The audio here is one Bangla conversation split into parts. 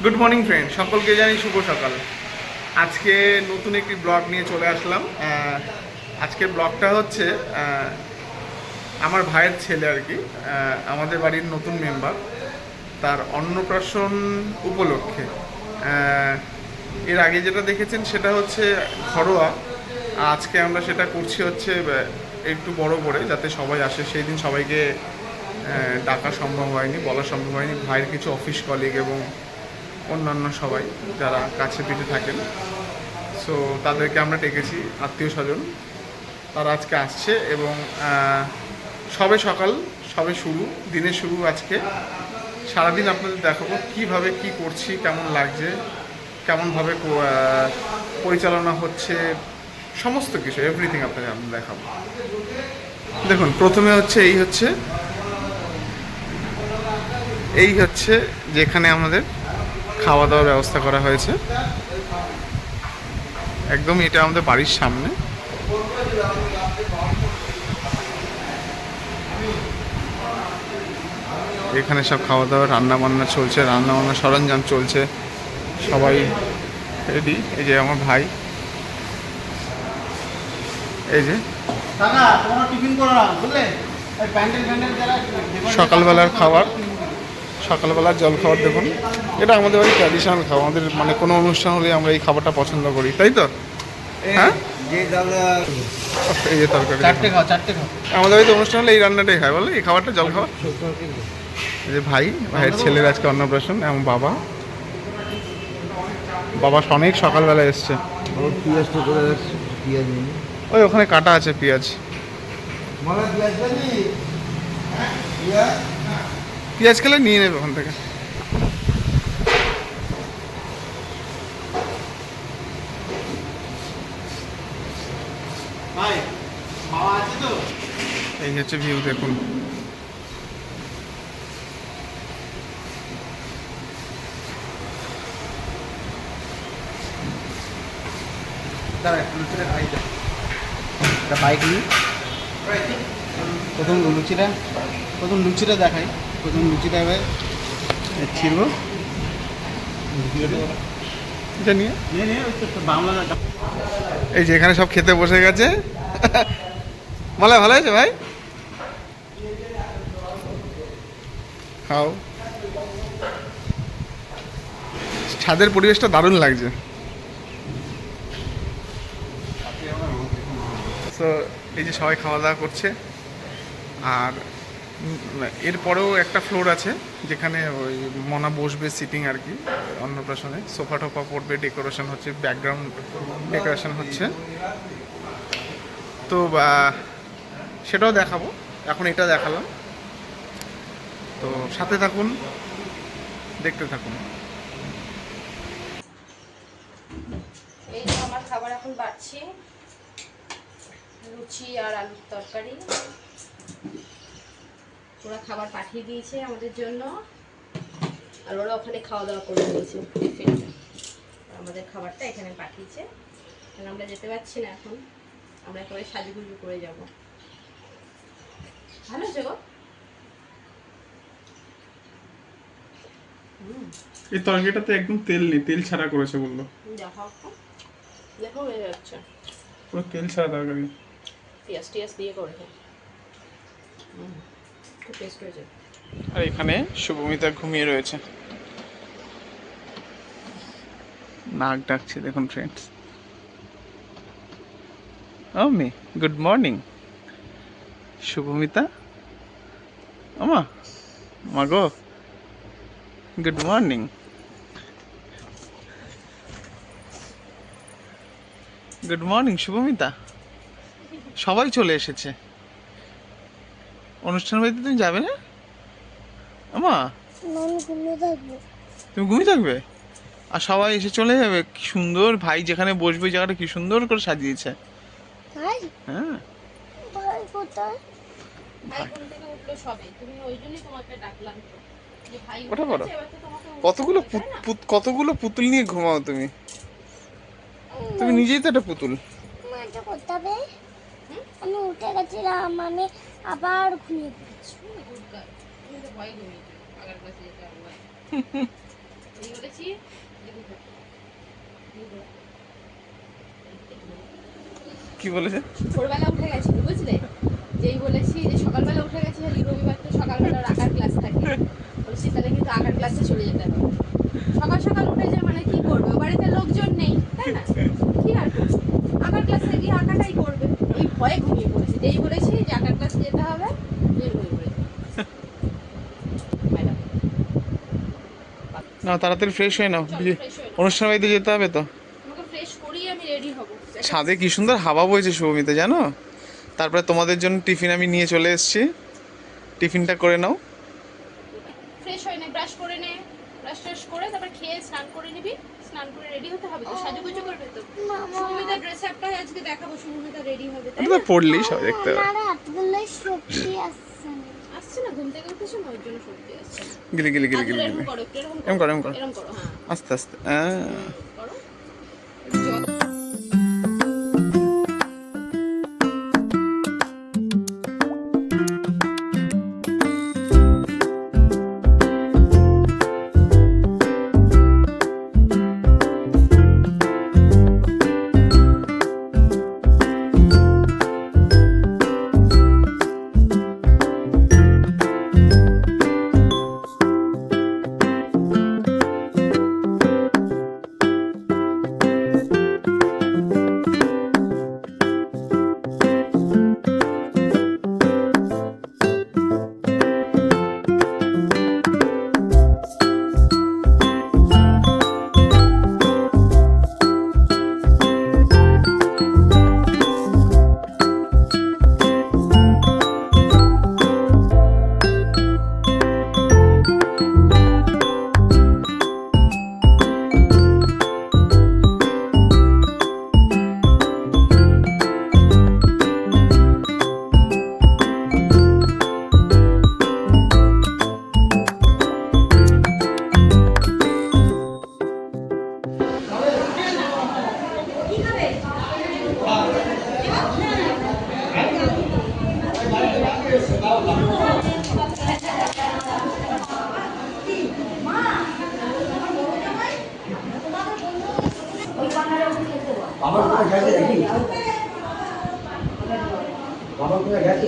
গুড মর্নিং ফ্রেন্ড, সকলকে জানি শুভ সকাল। আজকে নতুন একটি ব্লগ নিয়ে চলে আসলাম। আজকের ব্লগটা হচ্ছে আমার ভাইয়ের ছেলে আর কি, আমাদের বাড়ির নতুন মেম্বার, তার অন্নপ্রাশন উপলক্ষে। এর আগে যেটা দেখেছেন সেটা হচ্ছে ঘরোয়া, আজকে আমরা সেটা করছি হচ্ছে একটু বড় করে, যাতে সবাই আসে। সেই দিন সবাইকে ডাকা সম্ভব হয়নি, বলা সম্ভব হয়নি। ভাইয়ের কিছু অফিস কলিগ এবং অন্যান্য সবাই যারা কাছে পিঠে থাকেন, সো তাদেরকে আমরা ডেকেছি, আত্মীয় স্বজন। তারা আজকে আসছে এবং সবে সকাল, সবে শুরু, দিনের শুরু আজকে। সারাদিন আপনাদের দেখাবো কীভাবে কি করছি, কেমন লাগছে, কেমনভাবে পরিচালনা হচ্ছে, সমস্ত কিছু এভরিথিং আপনাদের আমি দেখাবো। দেখুন, প্রথমে হচ্ছে এই হচ্ছে যেখানে আমাদের খাওয়া দাওয়ার ব্যবস্থা করা হয়েছে। একদম এটা আমাদের বাড়ির সামনে। এখানে সব খাওয়া দাওয়া, রান্না বান্না চলছে, রান্না বান্না সরঞ্জাম চলছে, সবাই রেডি। এই যে আমার ভাই, এই যে সকালবেলার খাবার, সকালবেলার জল খাবার। দেখুন, এটা আমাদের বাড়ির ট্র্যাডিশনাল খাবার। আমাদের মানে কোনো অনুষ্ঠান হলে আমরা এই খাবারটা পছন্দ করি, তাই তো? হ্যাঁ, এই যে তরকারি, আমাদের বাড়িতে অনুষ্ঠান হলে এই রান্নাটাই হয়, বলে এই খাবারটা, জল খাবার। এই যে ভাইয়ের ছেলের আজকে অন্নপ্রাশন, এবং বাবা অনেক সকালবেলা এসছে। ওই ওখানে কাটা আছে পেঁয়াজ। পেঁয়াজ খেলে নিয়ে নেবে ওখান থেকে। এই হচ্ছে ভিউ, দেখুন। বাইক নিই, প্রথম লুচিটা দেখাই। প্রথম লুচিটা এবার ছিড়ব, এটা নিয়ে বাংলা। এই যে এখানে সব খেতে বসে গেছে। মালা ভালো আছে ভাই, খাও। ছাদের পরিবেশটা দারুণ লাগছে। তো এই যে সবাই খাওয়া দাওয়া করছে। আর এরপরেও একটা ফ্লোর আছে যেখানে ওই মনা বসবে, সিটিং আর কি, অন্নপ্রাশনে সোফা টোফা পড়বে, ডেকোরেশন হচ্ছে, ব্যাকগ্রাউন্ড ডেকোরেশন হচ্ছে। তো সেটাও দেখাবো, এখন এটা দেখালাম। তো সাথে থাকুন, দেখতে থাকুন। এই যে আমার খাবার এখন বাড়ছি, লুচি আর আলুর তরকারি। ওরা খাবার পাঠিয়ে দিয়েছে আমাদের জন্য, আর ওরা ওখানে খাওয়া দাওয়া করে নিয়েছে টিফিনটা। আমাদের খাবারটা এখানে পাঠিয়েছে, কারণ আমরা যেতে পারছি না এখন। আমরা একেবারে সাজুগুজু করে যাব। ভালো আছে গো। এই তরকারিটাতে একদম তেল নেই, তেল ছাড়া করেছে বললো। দেখো দেখো, হয়ে যাচ্ছে পুরো তেল ছাড়া তরকারি, পেঁয়াজ টিয়াজ দিয়ে করেছে, খুব টেস্ট হয়েছে। আর এখানে শুভমিতা ঘুমিয়ে রয়েছে, নাক ডাকছে দেখুন ফ্রেন্ডস। আমি গুড মর্নিং শুভমিতা, আমা মাগো, good morning. Good morning Shubhamita. সবাই চলে এসেছে অনুষ্ঠান বাড়িতে, তুমি যাবে না আমা? তুমি ঘুমিয়ে থাকবে, আর সবাই এসে চলে যাবে। কি সুন্দর, ভাই যেখানে বসবে জায়গাটা কি সুন্দর করে সাজিয়েছে। হ্যাঁ, ওটা বড়। কতগুলো পুতুল নিয়ে ঘুমাও তুমি? তুমি নিজেই তো একটা পুতুল। আমি উঠে গেছিলাম, আমি আবার ঘুমিয়ে পড়েছি। কি বলেছে? ভোরবেলা উঠে গেছিল বুঝলে, যেই বলেছি যে সকালবেলা উঠে গেছি, রবিবার তো সকালবেলা ওর আঁকার ক্লাস থাকে, বলছি তাহলে কিন্তু আঁকার ক্লাসে চলে যেতে হবে। সকাল সকাল উঠে যে মানে কি করবে, বাড়িতে লোকজন নেই তাই না, কি আর করবে, আঁকার ক্লাসে গিয়ে আঁকাটাই করবে। ওই ভয়ে ঘুমিয়ে পড়েছে, যেই বলেছি যে আঁকার ক্লাসে যেতে হবে ঘুমিয়ে পড়েছে ম্যাডাম। না তাড়াতাড়ি ফ্রেশ হয়ে নাও, চলো ফ্রেশ হয়ে নাও, অনুষ্ঠান বাড়িতে যেতে হবে তো। তোমাকে ফ্রেশ করিয়ে আমি রেডি হবো। ছাদে কি সুন্দর হাওয়া বইছে শুভমিতা, জানো? তারপরে তোমাদের জন্য টিফিন আমি নিয়ে চলে এসেছি, টিফিনটা করে নাও। ফ্রেশ হয়ে নে, ব্রাশ করে নে, ব্রাশ ট্রাশ করে তারপর খেয়ে স্নান করে নিবি, স্নান করে রেডি হতে হবে তো, সাজুগুজু করবে তো। সুমিতা ড্রেস আপটা আজকে দেখাবো, সুমিতা রেডি হবে তাই এটা না? তো পড়লেই সব দেখতে হবে। আমার হাতগুলো শক্তি আসছে না। আসছে না, ঘুম থেকে উঠেছো না, ওর জন্য সত্যি আসছে না। গিলি গিলি গিলি গিলি এরকম গিলি। করো, একটু এরকম এরকম করো, এরকম করো। এরকম করো, হ্যাঁ আস্তে আস্তে করো। জল বাবার কোথায় গেছে নাকি? বাবার কোথায় গেছে?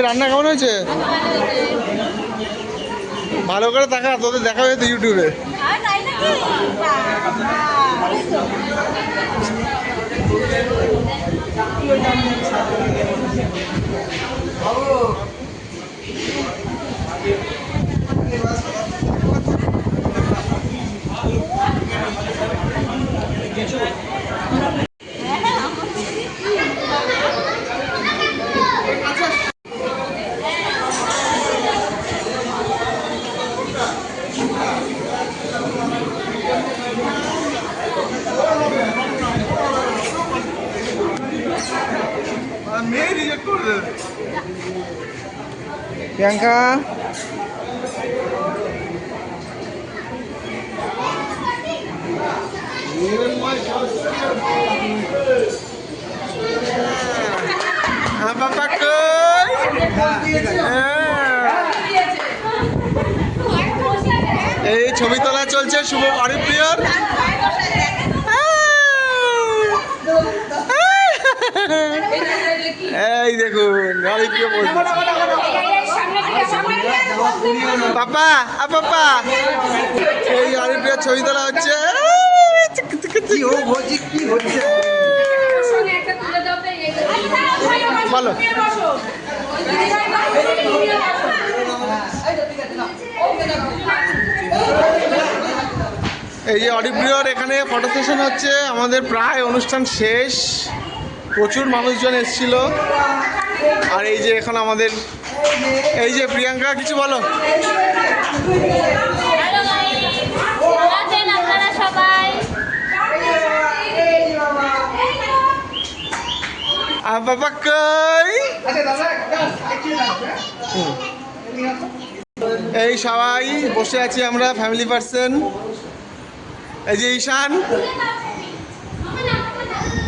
রান্না কেমন হয়েছে? ভালো করে দেখা, তোদের দেখা হয়েছে ইউটিউবে। মেয়ে রিজেক্ট করে দেবে। প্রিয়াঙ্কা বাবা কই? এই ছবি তোলা চলছে শুভ অরিপ্রিয়র। এই দেখুন অরিপ্রিয় বলছে পাপা পাপা, এই অরিপ্রিয়র ছবি তোলা হচ্ছে। বলো এই যে অডিপ্রিয়র এখানে ফটো সেশন হচ্ছে, আমাদের প্রায় অনুষ্ঠান শেষ, প্রচুর মানুষজন এসেছিল। আর এই যে এখন আমাদের এই যে প্রিয়াঙ্কা, কিছু বলো। আপনারা সবাই আর বাবা কই? এই সবাই বসে আছি আমরা ফ্যামিলি পার্সন। এই যে ঈশান,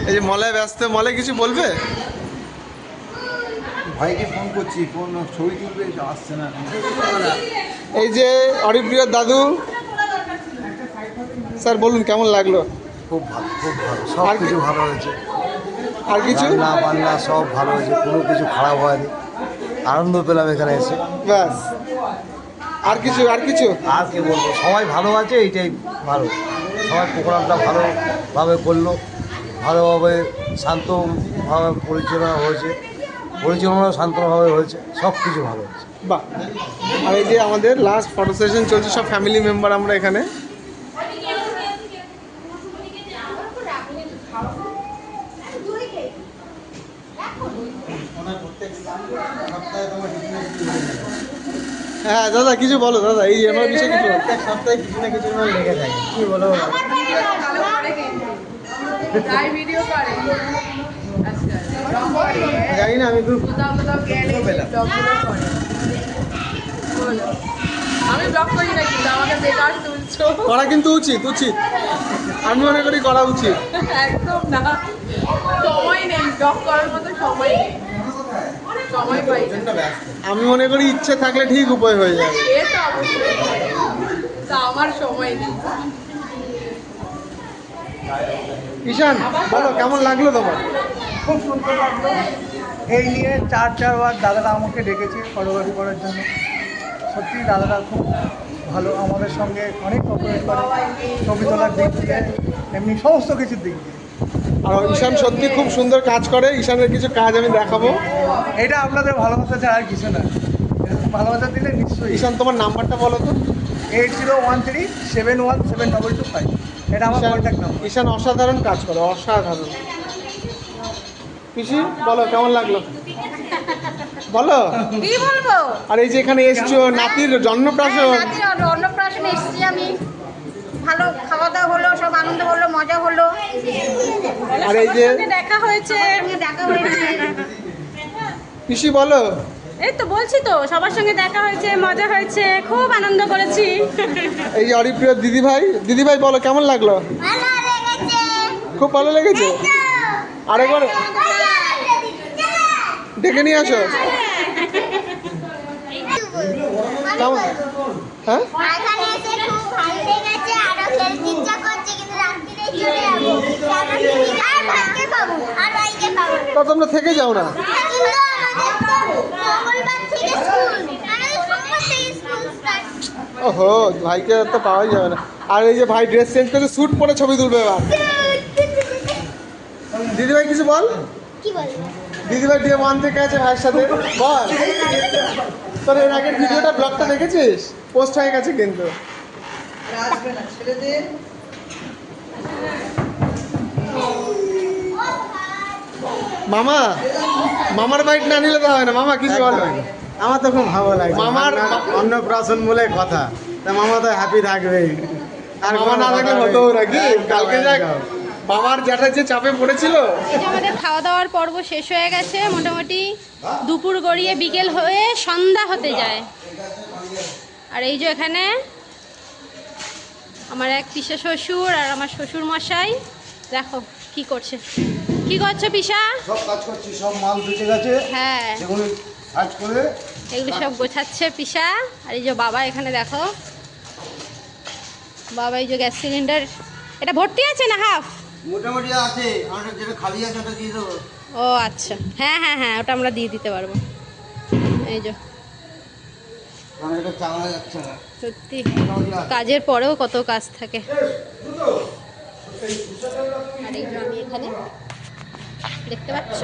এই যে মলায় ব্যস্ত। মলে কিছু বলবে? ভাইকে ফোন করছি, ফোন ছবি তুলবে, আসছে না। এই যে অরিপ্রিয়র দাদু। স্যার বলুন কেমন লাগলো? খুব ভালো, খুব ভালো, সব আর কি- কিছু ভালো হয়েছে। আর কিছু? রান্না বান্না সব ভালো হয়েছে, কোনো কিছু খারাপ হয়নি। আনন্দ পেলাম এখানে এসে। ব্যাস, আর কিছু? আর কিছু? আর কি বলবো, সবাই ভালো আছে, এইটাই ভালো। সবাই প্রোগ্রামটা ভালোভাবে করলো, ভালোভাবে শান্তভাবে পরিচালনা হয়েছে, পরিচালনা শান্তভাবে হয়েছে, সব কিছু ভালো হয়েছে। বাহ। আর এই যে আমাদের লাস্ট ফটো সেশন চলছে, সব ফ্যামিলি মেম্বার আমরা এখানে। হ্যাঁ দাদা কিছু বলো দাদা, এই আমার বিষয়ে কিছু বলো। প্রত্যেক সপ্তাহে কিছু না কিছু না লেগে থাকে, কি বলো? জানি না, আমি খুব পেলাম। আমি ব্লগ করি না কিন্তু আমাকে বেকার তুলছো। করা কিন্তু উচিত, আমি মনে করি করা উচিত। একদম না, সময় নেই ব্লগ করার মতো, সময় নেই, সময় পাই না। আমি মনে করি ইচ্ছে থাকলে ঠিক উপায় হয়ে যাবে। এ তো অবশ্যই, তা আমার সময় নেই। ঈশান বলো কেমন লাগলো তোমার? খুব সুন্দর লাগলো। এই নিয়ে চারবার দাদারা আমাকে ডেকেছে ফটোগ্রাফি করার জন্য। সত্যি দাদারা খুব ভালো, আমাদের সঙ্গে অনেক কোঅপারেট করে, ছবি তোলার দিক দিয়ে, এমনি সমস্ত কিছুর দিক দিয়ে। আর ঈশান সত্যি খুব সুন্দর কাজ করে। ঈশানের কিছু কাজ আমি দেখাবো। এটা আপনাদের ভালোবাসা ছাড়া আর কিছু না, এরকম ভালোবাসা দিলে নিশ্চয়ই। ঈশান তোমার নাম্বারটা বলো তো। 8013717225, এটা আমার কন্ট্যাক্ট নাম্বার। ঈশান অসাধারণ কাজ করে, অসাধারণ। পিসি বলো কেমন লাগলো? বলো। কি বলবো? আর এই যে এখানে এসছো নাতির জন্মপ্রাশন, নাতির অন্নপ্রাশনে এসেছি আমি, ভালো খাওয়া দাওয়া হলো, সব আনন্দ হলো, মজা হলো। আর এই যে দেখা হয়েছে, দেখা হয়েছে। পিসি বলো। এই তো বলছি তো, সবার সঙ্গে দেখা হয়েছে, মজা হয়েছে, খুব আনন্দ করেছি। এই যে অরিপ্রিয় দিদিভাই বলো কেমন লাগলো? ভালো লেগেছে। খুব ভালো লেগেছে। আরেকবার ডেকে নিয়ে আসো। কেমন? হ্যাঁ এখানে এসে খুব ভালো লেগেছে, আরো খেলতে ইচ্ছা করছে, কিন্তু রাত্রিরে চলে যাবো। আর ভাইকে পাবো, আর ভাইকে পাবো না। তা তোমরা থেকে যাও না। কিন্তু আমাদের তো মঙ্গলবার থেকে স্কুল, আমাদের সোমবার থেকে স্কুল স্টার্ট। ওহো, ভাইকে তো পাওয়াই যাবে না। আর এই যে ভাই ড্রেস চেঞ্জ করে স্যুট পরে ছবি তুলবে এবার। দিদিভাই কিছু বল। কি বলবো? দিদিভাই দিয়ে 1 থেকে আছে ভাইয়ের সাথে, বল। তোর এর আগের ভিডিওটা ব্লগটা দেখেছিস? পোস্ট হয়ে গেছে কিন্তু। মামার বাইক না নিলে তো হয় না। মামা কিছু বলো। আমার তো খুব ভালো লাগে। মামার অন্নপ্রাশন বলে কথা, তা মামা তো হ্যাপি থাকবেই। আর মামা না থাকলে হতো নাকি? কালকে যাক বাবার জ্যাঠার যে চাপে পড়েছিল। এই যে আমাদের খাওয়া দাওয়ার পর্ব শেষ হয়ে গেছে, মোটামুটি দুপুর গড়িয়ে বিকেল হয়ে সন্ধ্যা হতে যায়। আর এই যে এখানে আমার এক পিসা শ্বশুর আর আমার শ্বশুর মশাই, দেখো কি করছে। কি করছো পিসা? সব কাজ করছি, সব মাল বেঁচে গেছে, হ্যাঁ, সেগুলো কাজ করে এগুলো সব গোছাচ্ছে পিসা। আর এই যে বাবা এখানে দেখো, বাবা এই যে গ্যাস সিলিন্ডার, এটা ভর্তি আছে না হাফ? মোটামুটি আছে, আমাদের যেটা খালি আছে ওটা দিয়ে দেবো। ও আচ্ছা, হ্যাঁ হ্যাঁ হ্যাঁ, ওটা আমরা দিয়ে দিতে পারবো। এই যে কারণ এটা চালা যাচ্ছে না। সত্যি কাজের পরেও কত কাজ থাকে। আর এই যে আমি এখানে দেখতে পাচ্ছ,